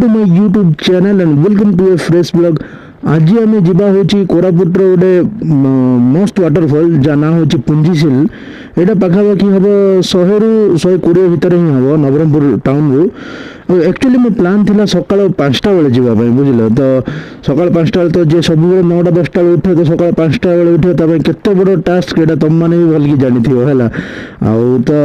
To my YouTube channel and welcome to a fresh blog. आज आम जा कोरापुट गोटे मस्त वाटरफॉल जहाँ ना हूँ पुंजीसिल। यहाँ पाखापाखि हम 100 ରୁ 120 भितर ही हम नवरंगपुर टाउन रू। एक्चुअली मो प्लान थिला सकाळ 5टा बेले जावाई बुझल। तो सकाळ 5टा तो जे सब 9टा 10टा उठे तो सकाळ 5टा बेले उठे तब केते बड़ टास्क एटा तुम माने भी भल की जानी थियो हैला। आउ तो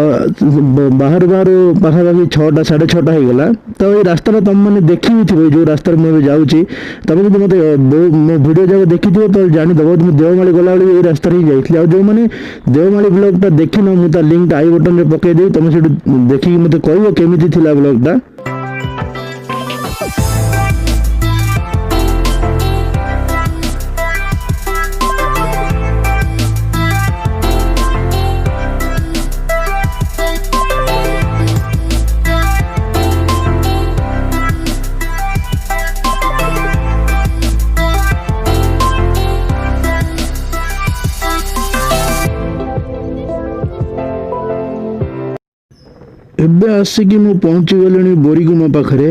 बाहर बाहर पाखापाखि 6टा 6:30 हो गला। तो ये रास्ता तुम मैंने देखी भी थी जो रास्ता मुझे जाऊँगी तुम जो मत मो भिडियो जब देखी थो तो जानीदेव तुम देवमाली गला ये रास्ता ही जाइए। जो मैंने देवमाली ब्लॉगटा देखी न मुझे लिंक आई बटन में पकईदेवी तुम से देखिए मत कह केमी थी ब्लॉगटा। एबे आसिक मु पहुँची गले बोरीगुमा पाखे।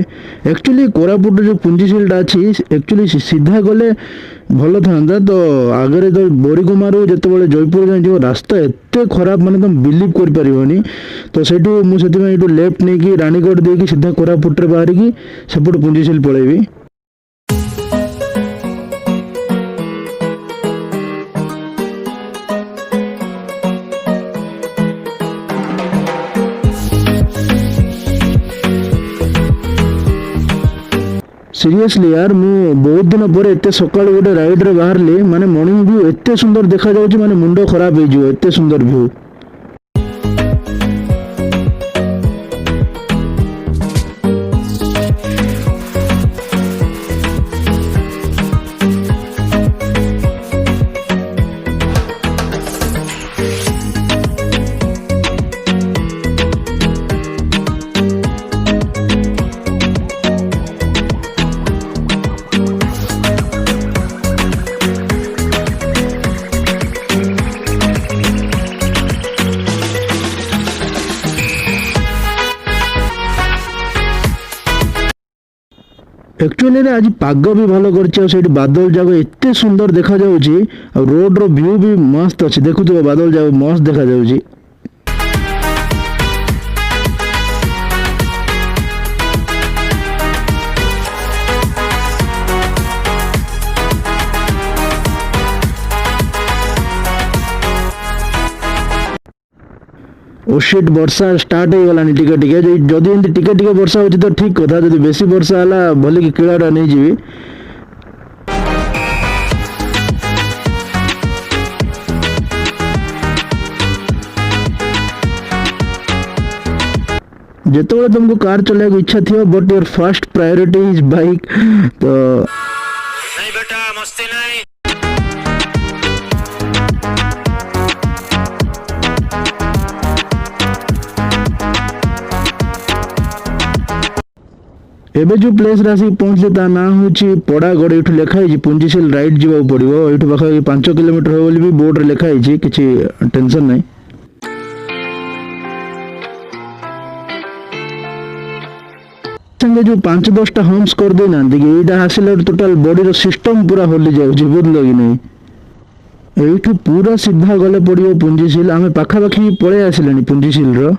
एक्चुअली कोरापुट जो पुंजीसिलटा अच्छी एक्चुअली सीधा गले भल था। तो आगे तो बोरीगुमा रू जिते जयपुर जाए जो रास्ता एत खराब माने तुम बिलीव कर पारिबनी। तो सेठू मुझे लेफ्ट नहीं कि रानीगढ़ देकी सीधा कोरापुट रे बाहर की सेपट पुंजीसिल पलैबी। सीरियसली यार मु बहुत दिन पर एते सकाळ गोटे राइड रे बाहरली माने मॉर्निंग व्यू एते सुंदर देखा जाउची माने मुंडो खराब हो जिवो एते सुंदर व्यू। एक्चुअली आज पाग भी भल कर बादल जाग एते सुंदर देखा जाउची और रोड रो व्यू भी मस्त अच्छी देखुथिबो बादल जाग मस्त देखा जाउची। ओ शिट वर्षा स्टार्ट हो गलानी टिके टिके जदि एमती टिके टिके वर्षा होची तो ठीक कथा। जदि बेसी वर्षा हला भले कि किलाटा नहीं जीवी। जिते तुमको कार चलाने इच्छा थी but your first priority is bike. तो नहीं बेटा मस्ती नहीं। एबे जो प्लेस रासी पहुँचले ता ना होची पड़ागढ़। ये लिखाई पुंजीसिल राइड जा पड़ो ये पाखा 5 किलोमीटर हो भी बोर्ड रे लिखाई किसी टेंशन नहीं। संगे जो 5-10टा हम्स कर दे ना यहाँ आसिल टोटाल बॉडी सिस्टम पूरा होली जाऊँगी बुझल कि नहीं। यू पूरा सीधा गले पड़ो पुंजीसिल। आम पाखापाखि पलि आसिले पुंजीसिल रो।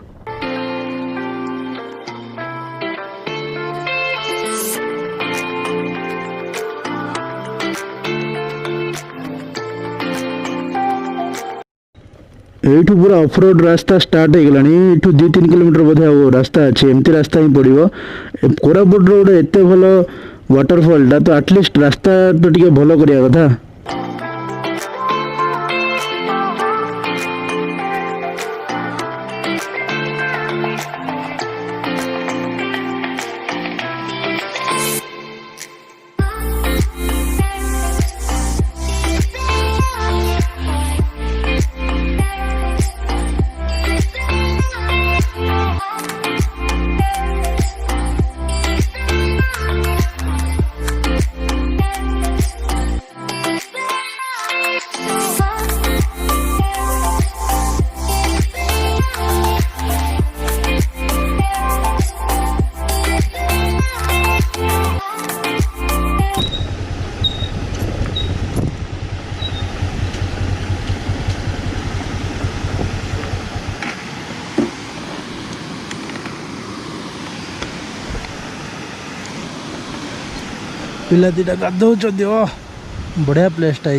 एठू पूरा ऑफ रोड रास्ता स्टार्ट हो गलानी। एठू 2-3 किलोमीटर बोधे वो रास्ता अच्छे एमती रास्ता ही पड़ो। कोरापुट रोड एते भल वाटरफॉलटा तो एटलिस्ट रास्ता तो टिके भल करिया कथा। पिला दीटा गाधौଛନ୍ତି बढ़िया प्लेसटा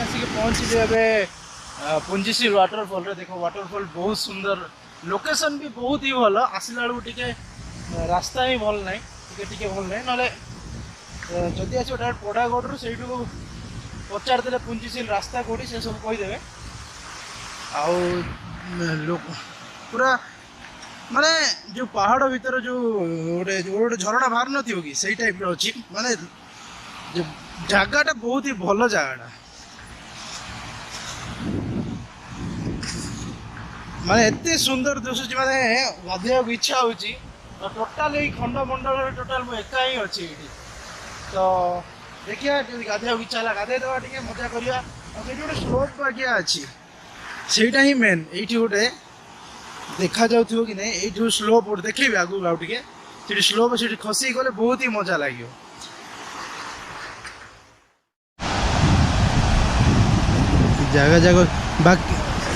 आसिक पहुँचली ए पुंजीशील वाटरफॉल रे। देखो वाटरफॉल बहुत सुंदर, लोकेशन भी बहुत ही भल। आसला बेलू टे रास्ता ही भल ना टे भल ना ना जदि आस पड़ागढ़ से पचारदे पुंजीशील रास्ता कौटी से सब कहीदेवे। आउ पूरा माने जो पहाड़ भीतर जो गोटे झरणा बाहर न कि सही टाइप अच्छी माने जगाटा बहुत ही भल जगाटा माने एते सुंदर दिशुची माने गाधेया इच्छा होची। तो टोटाल ये खंड मंडल टोटाल मु एका ही अच्छी ये। तो देखिए गाधेया इच्छा है गाधे देवा टे मजा करिया। गोटे स्लोप बाकिया अच्छी सेटा ही मेन ये गोटे देखा जाऊ कि नहीं ये स्लोप गोटे देखेबी आगू आउ टे स्लोप से खसी गले बहुत ही मजा लगे। जगह जगह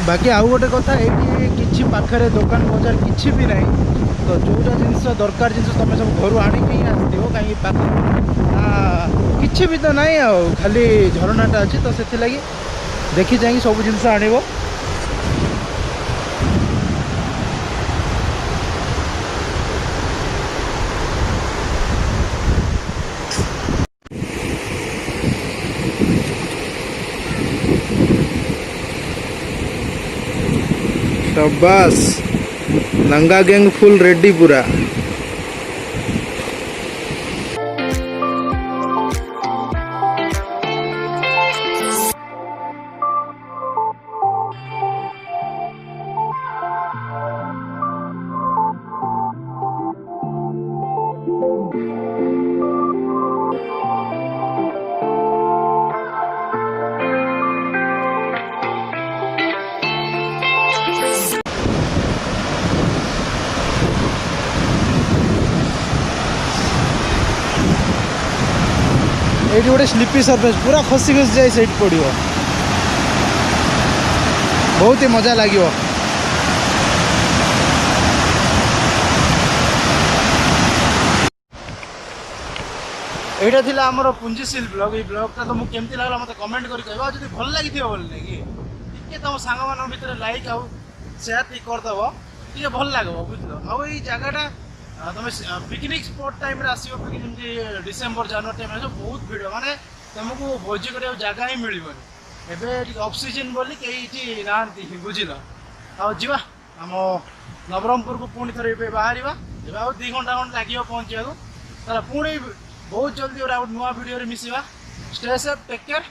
बाकी आउ गोटे कथा ये किसी पाखे दुकान बजार किसी भी ना। तो जोटा जिनस दरकार जिन तुम सब घर आणिक आसो कहीं किसी भी तो ना खाली झरनाटा अच्छी। तो से लगी देखी जाए सब जिन आण शाबाश नंगा गैंग फुल रेडी पूरा। ये गोटे स्लीपी सरफेस पूरा खसी खसी जाए से पड़ो बहुत ही मजा लगे। यहाँ आमर पुंजीशील ब्लॉग। ये ब्लॉगटा तो मुझे केमती लगला मत कमेंट कर जब भल लगी बोलने कि तुम सांग मान भर लाइक आउ शेयर टी करदेव टे भल लगे बुझल। आउ ये जगहटा तुम पिकनिक स्पॉट टाइम आसो पिकनिक डिसेम्बर जनवरी टाइम बहुत भीड़ माने तुमको भोजी कर जगह ही मिलबनी। एवं ऑफ सीजन बोली कहीं ना बुझल। आवा आम नवरंगपुर को पुणी थर बाहर आ 2 घंटा खंड लगे पहुँचा पुणी बहुत जल्दी गोटे नुआ वीडियो मिसवा। Stay safe take care.